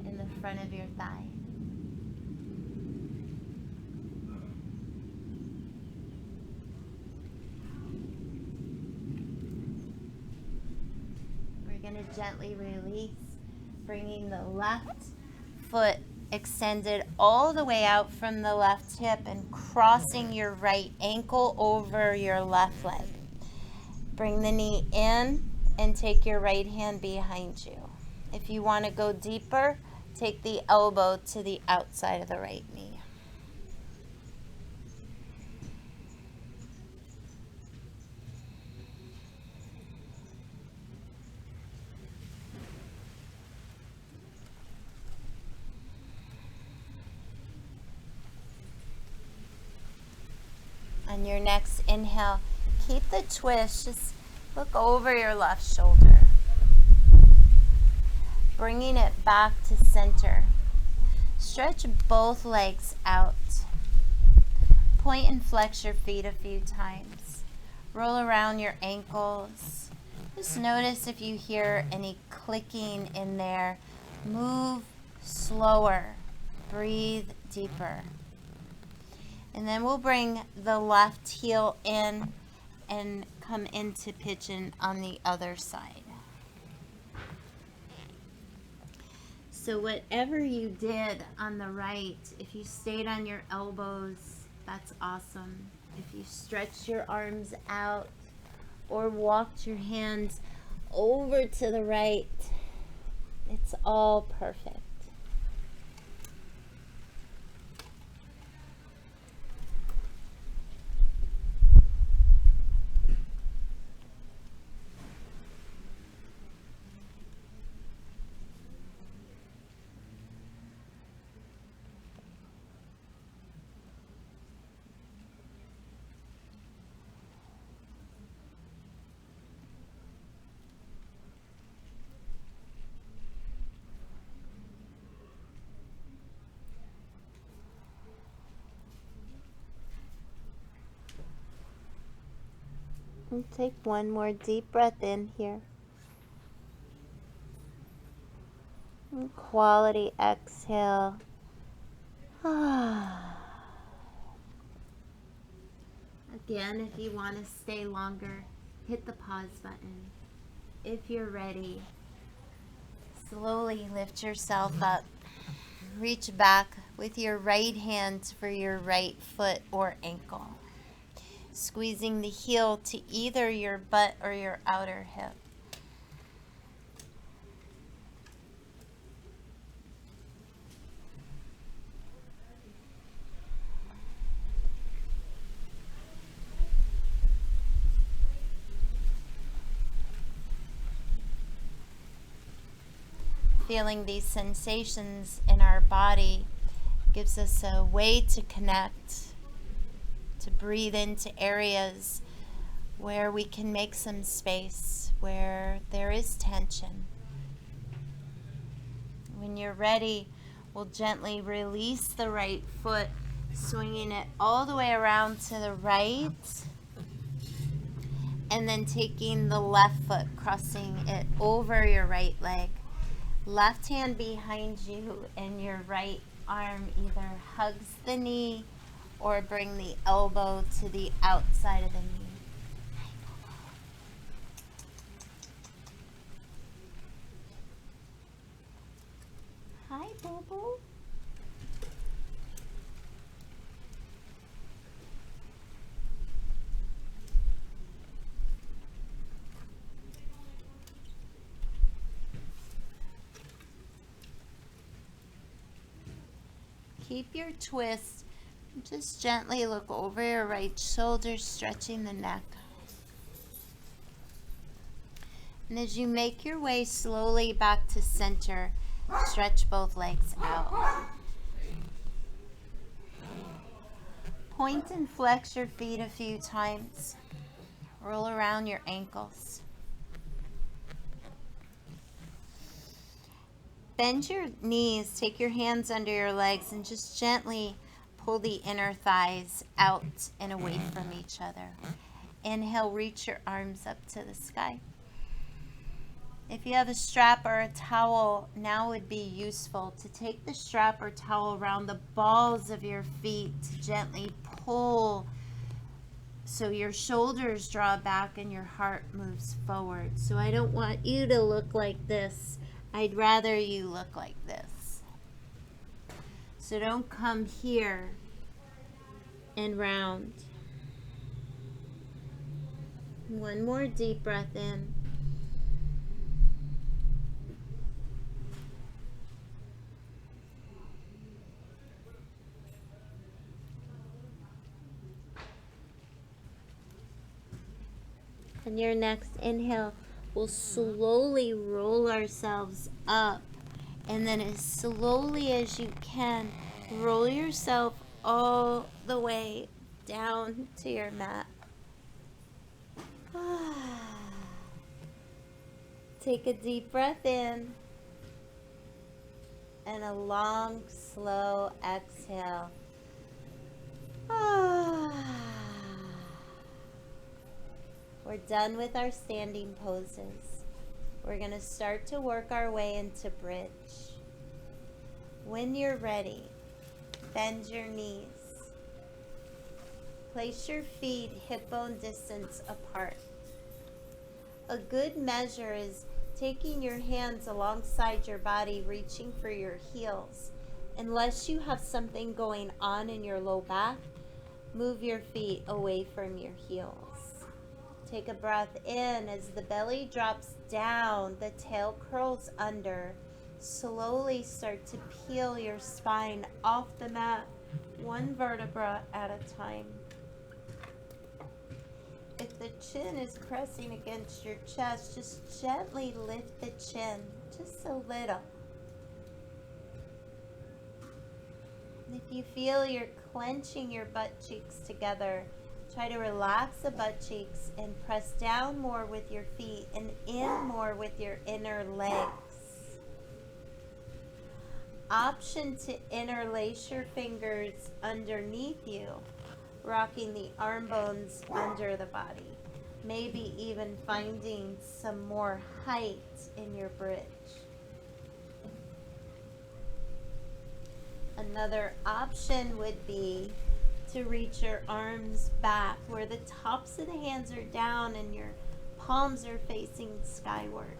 in the front of your thigh. We're going to gently release, bringing the left foot extended all the way out from the left hip and crossing your right ankle over your left leg. Bring the knee in and take your right hand behind you. If you want to go deeper, take the elbow to the outside of the right knee. On your next inhale, keep the twist. Just look over your left shoulder. Bringing it back to center. Stretch both legs out. Point and flex your feet a few times. Roll around your ankles. Just notice if you hear any clicking in there. Move slower. Breathe deeper. And then we'll bring the left heel in and come into pigeon on the other side. So whatever you did on the right, if you stayed on your elbows, that's awesome. If you stretched your arms out or walked your hands over to the right, it's all perfect. And take one more deep breath in here. And quality exhale. Again, if you want to stay longer, hit the pause button. If you're ready, slowly lift yourself up. Reach back with your right hand for your right foot or ankle. Squeezing the heel to either your butt or your outer hip. Feeling these sensations in our body Gives us a way to connect, to breathe into areas where we can make some space, where there is tension. When you're ready, we'll gently release the right foot, swinging it all the way around to the right, and then taking the left foot, crossing it over your right leg. Left hand behind you, and your right arm either hugs the knee or bring the elbow to the outside of the knee. Hi, Bobo. Keep your twist. Just gently look over your right shoulder, stretching the neck. And as you make your way slowly back to center, stretch both legs out. Point and flex your feet a few times. Roll around your ankles. Bend your knees, take your hands under your legs, and just gently pull the inner thighs out and away from each other. Inhale, reach your arms up to the sky. If you have a strap or a towel, now would be useful to take the strap or towel around the balls of your feet to gently pull so your shoulders draw back and your heart moves forward. So I don't want you to look like this. I'd rather you look like this. So don't come here and round. One more deep breath in. And your next inhale, we'll slowly roll ourselves up. And then as slowly as you can, roll yourself all the way down to your mat. Take a deep breath in and a long, slow exhale. We're done with our standing poses. We're going to start to work our way into bridge. When you're ready, bend your knees. Place your feet hip bone distance apart. A good measure is taking your hands alongside your body, reaching for your heels. Unless you have something going on in your low back, move your feet away from your heels. Take a breath in as the belly drops down, the tail curls under. Slowly start to peel your spine off the mat, one vertebra at a time. If the chin is pressing against your chest, just gently lift the chin, just a little. And if you feel you're clenching your butt cheeks together, try to relax the butt cheeks and press down more with your feet and in more with your inner legs. Option to interlace your fingers underneath you, rocking the arm bones under the body. Maybe even finding some more height in your bridge. Another option would be to reach your arms back where the tops of the hands are down and your palms are facing skyward.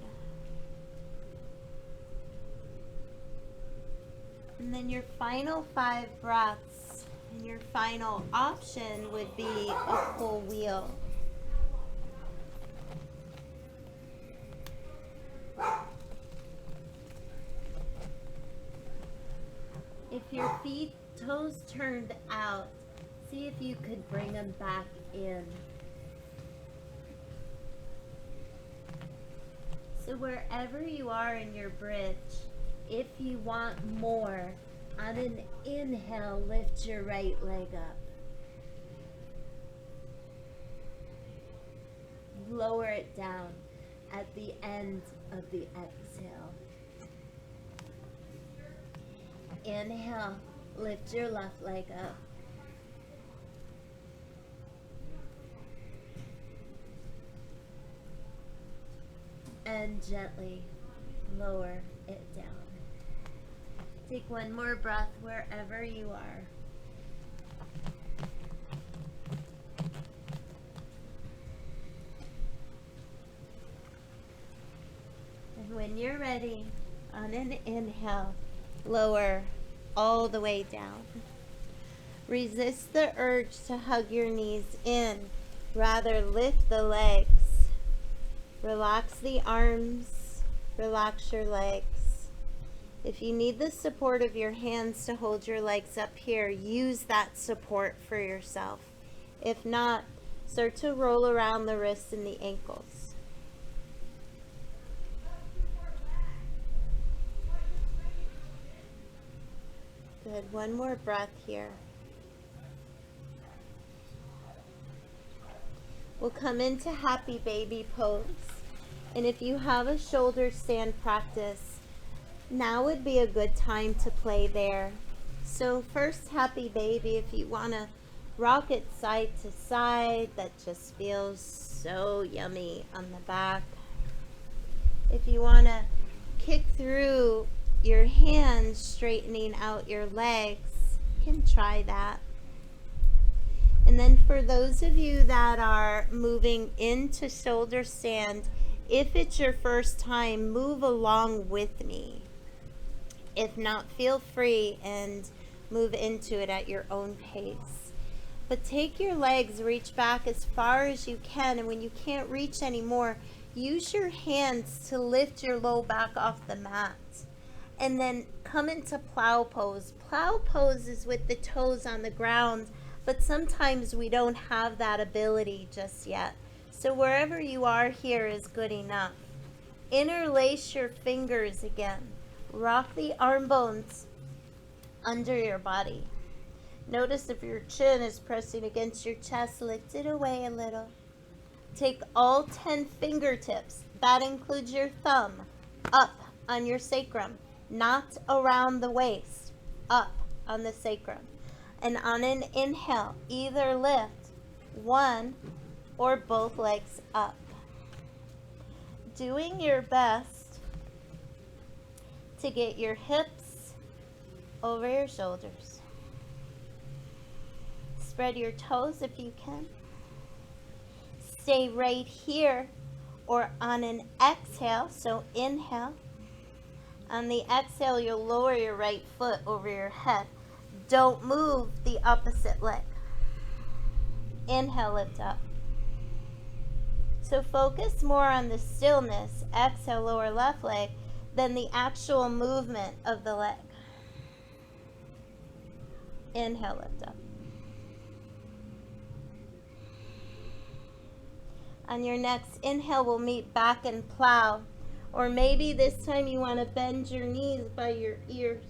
And then your final 5 breaths and your final option would be a full wheel. If your feet, toes turned out, see if you could bring them back in. So wherever you are in your bridge, if you want more, On an inhale, lift your right leg up. Lower it down at the end of the exhale. Inhale, lift your left leg up. And gently lower it down. Take one more breath wherever you are. And when you're ready, on an inhale, lower all the way down. Resist the urge to hug your knees in. Rather, lift the legs. Relax the arms. Relax your legs. If you need the support of your hands to hold your legs up here, use that support for yourself. If not, start to roll around the wrists and the ankles. Good. One more breath here. We'll come into happy baby pose. And if you have a shoulder stand practice, now would be a good time to play there. So first, happy baby, if you want to rock it side to side, that just feels so yummy on the back. If you want to kick through your hands, straightening out your legs, you can try that. And then for those of you that are moving into shoulder stand, if it's your first time, move along with me. If not, feel free and move into it at your own pace. But take your legs, reach back as far as you can, and when you can't reach anymore, use your hands to lift your low back off the mat. And then come into plow pose. Plow pose is with the toes on the ground, but sometimes we don't have that ability just yet. So wherever you are here is good enough. Interlace your fingers again. Rock the arm bones under your body. Notice if your chin is pressing against your chest, lift it away a little. Take all 10 fingertips, that includes your thumb, up on your sacrum, not around the waist, up on the sacrum. And on an inhale, either lift one or both legs up. Doing your best to get your hips over your shoulders. Spread your toes if you can. Stay right here, or on an exhale, so inhale. On the exhale, you'll lower your right foot over your head. Don't move the opposite leg. Inhale, lift up. So focus more on the stillness, exhale, lower left leg, than the actual movement of the leg. Inhale, lift up. On your next inhale, we'll meet back and plow. Or maybe this time you want to bend your knees by your ears.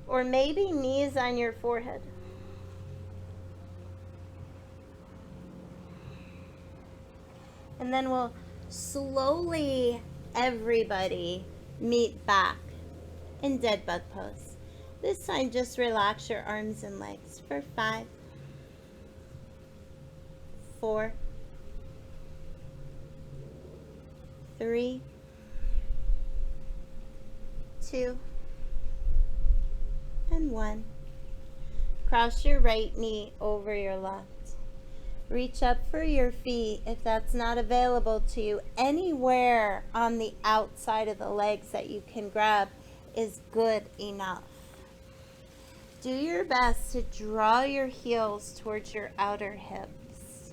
Or maybe knees on your forehead. And then we'll slowly, everybody, meet back in dead bug pose. This time, just relax your arms and legs for 5, 4, 3, 2, and 1. Cross your right knee over your left. Reach up for your feet if that's not available to you. Anywhere on the outside of the legs that you can grab is good enough. Do your best to draw your heels towards your outer hips.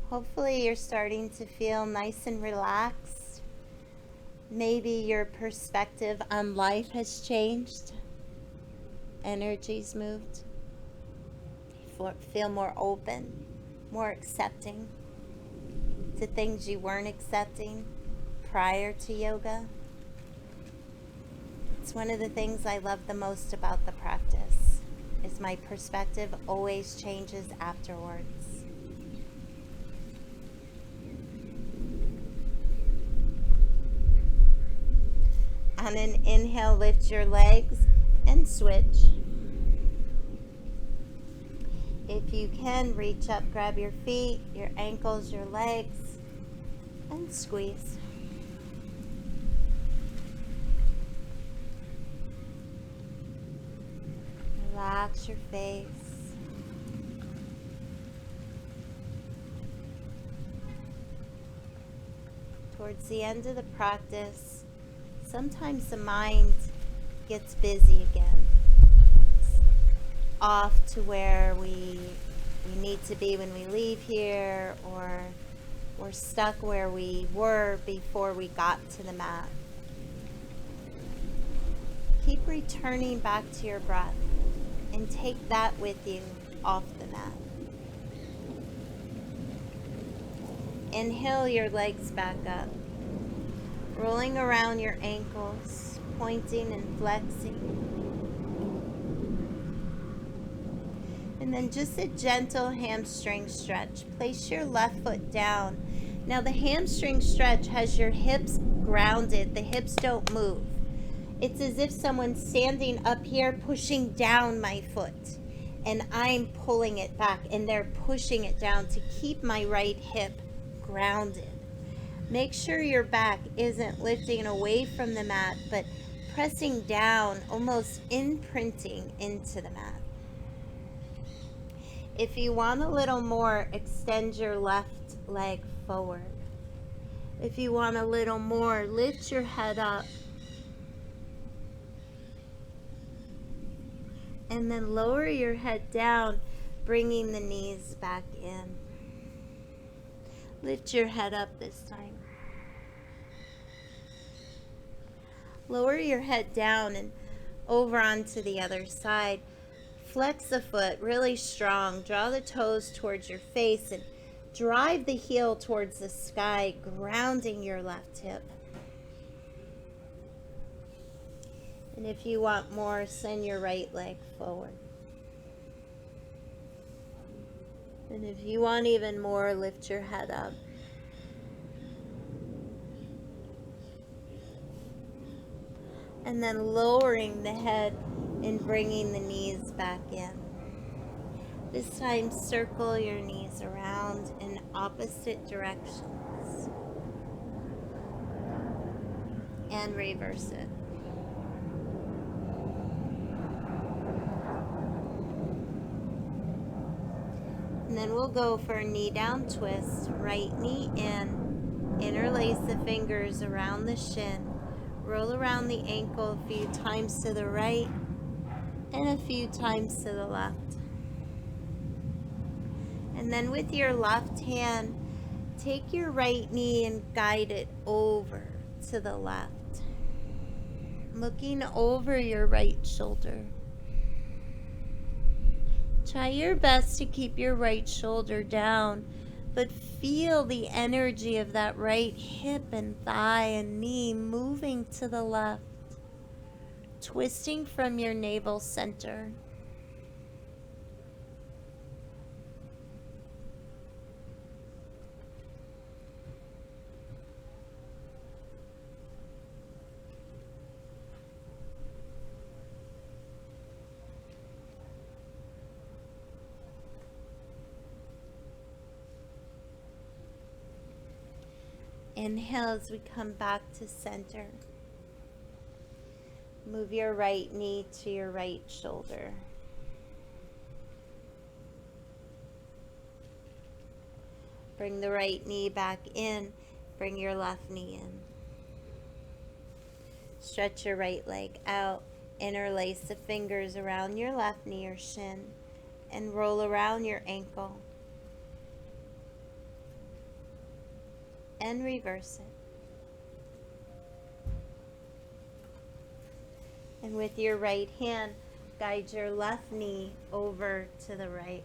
Hopefully you're starting to feel nice and relaxed. Maybe your perspective on life has changed. Energy's moved. Feel more open, more accepting. to things you weren't accepting prior to yoga. It's one of the things I love the most about the practice, is my perspective always changes afterwards. On an inhale, lift your legs and switch. If you can, reach up, grab your feet, your ankles, your legs, and squeeze. Relax your face. Towards the end of the practice, sometimes the mind gets busy again. It's off to where we need to be when we leave here, or we're stuck where we were before we got to the mat. Keep returning back to your breath and take that with you off the mat. Inhale your legs back up, rolling around your ankles, pointing and flexing. And then just a gentle hamstring stretch. Place your left foot down. Now the hamstring stretch has your hips grounded. The hips don't move. It's as if someone's standing up here pushing down my foot, and I'm pulling it back, and they're pushing it down to keep my right hip grounded. Make sure your back isn't lifting away from the mat, but pressing down, almost imprinting into the mat. If you want a little more, extend your left leg forward. If you want a little more, lift your head up. And then lower your head down, bringing the knees back in. Lift your head up this time. Lower your head down and over onto the other side. Flex the foot really strong. Draw the toes towards your face and drive the heel towards the sky, grounding your left hip. And if you want more, send your right leg forward. And if you want even more, lift your head up. And then lowering the head and bringing the knees back in. This time, circle your knees around in opposite directions. And reverse it. And then we'll go for a knee down twist. Right knee in. Interlace the fingers around the shin. Roll around the ankle a few times to the right and a few times to the left. And then with your left hand, take your right knee and guide it over to the left. Looking over your right shoulder. Try your best to keep your right shoulder down, but feel the energy of that right hip and thigh and knee moving to the left, twisting from your navel center. Inhale as we come back to center. Move your right knee to your right shoulder. Bring the right knee back in. Bring your left knee in. Stretch your right leg out. Interlace the fingers around your left knee or shin and roll around your ankle. And reverse it. And with your right hand, guide your left knee over to the right.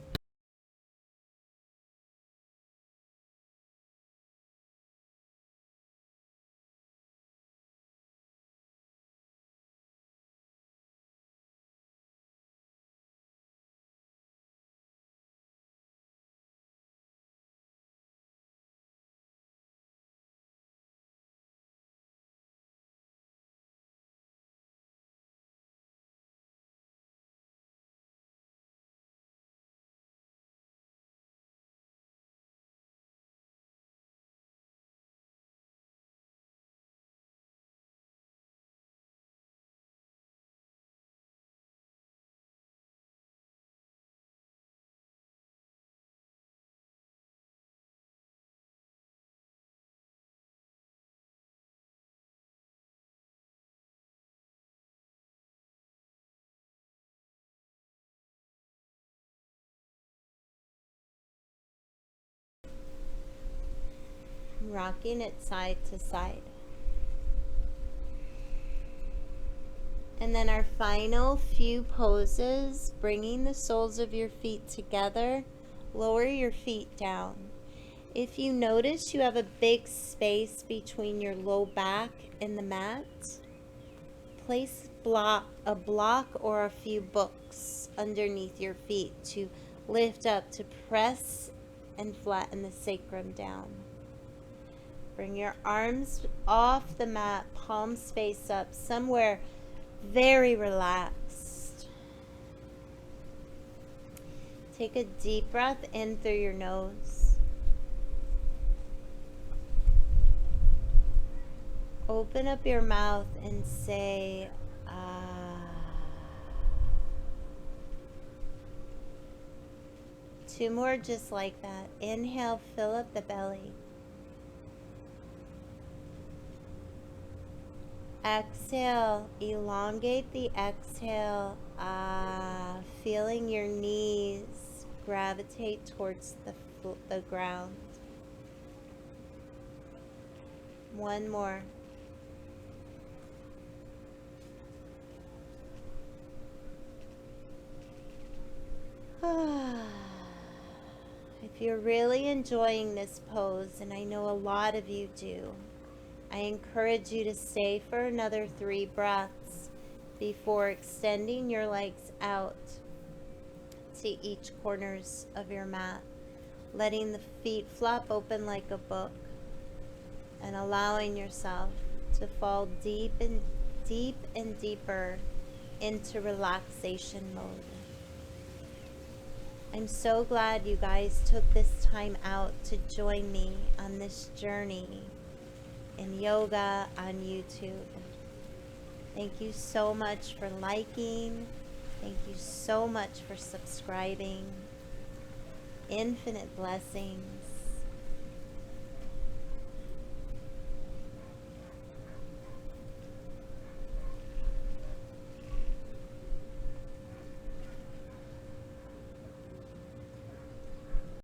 rocking it side to side. And then our final few poses, bringing the soles of your feet together, lower your feet down. If you notice you have a big space between your low back and the mat, place a block or a few books underneath your feet to lift up, to press and flatten the sacrum down. Bring your arms off the mat, palms face up, somewhere very relaxed. Take a deep breath in through your nose. Open up your mouth and say, ah. 2 more just like that. Inhale, fill up the belly. Exhale, elongate the exhale, feeling your knees gravitate towards the ground. 1 more. If you're really enjoying this pose, and I know a lot of you do, I encourage you to stay for another 3 breaths before extending your legs out to each corners of your mat, letting the feet flop open like a book and allowing yourself to fall deep and deeper into relaxation mode. I'm so glad you guys took this time out to join me on this journey in yoga on YouTube. Thank you so much for liking. Thank you so much for subscribing. Infinite blessings.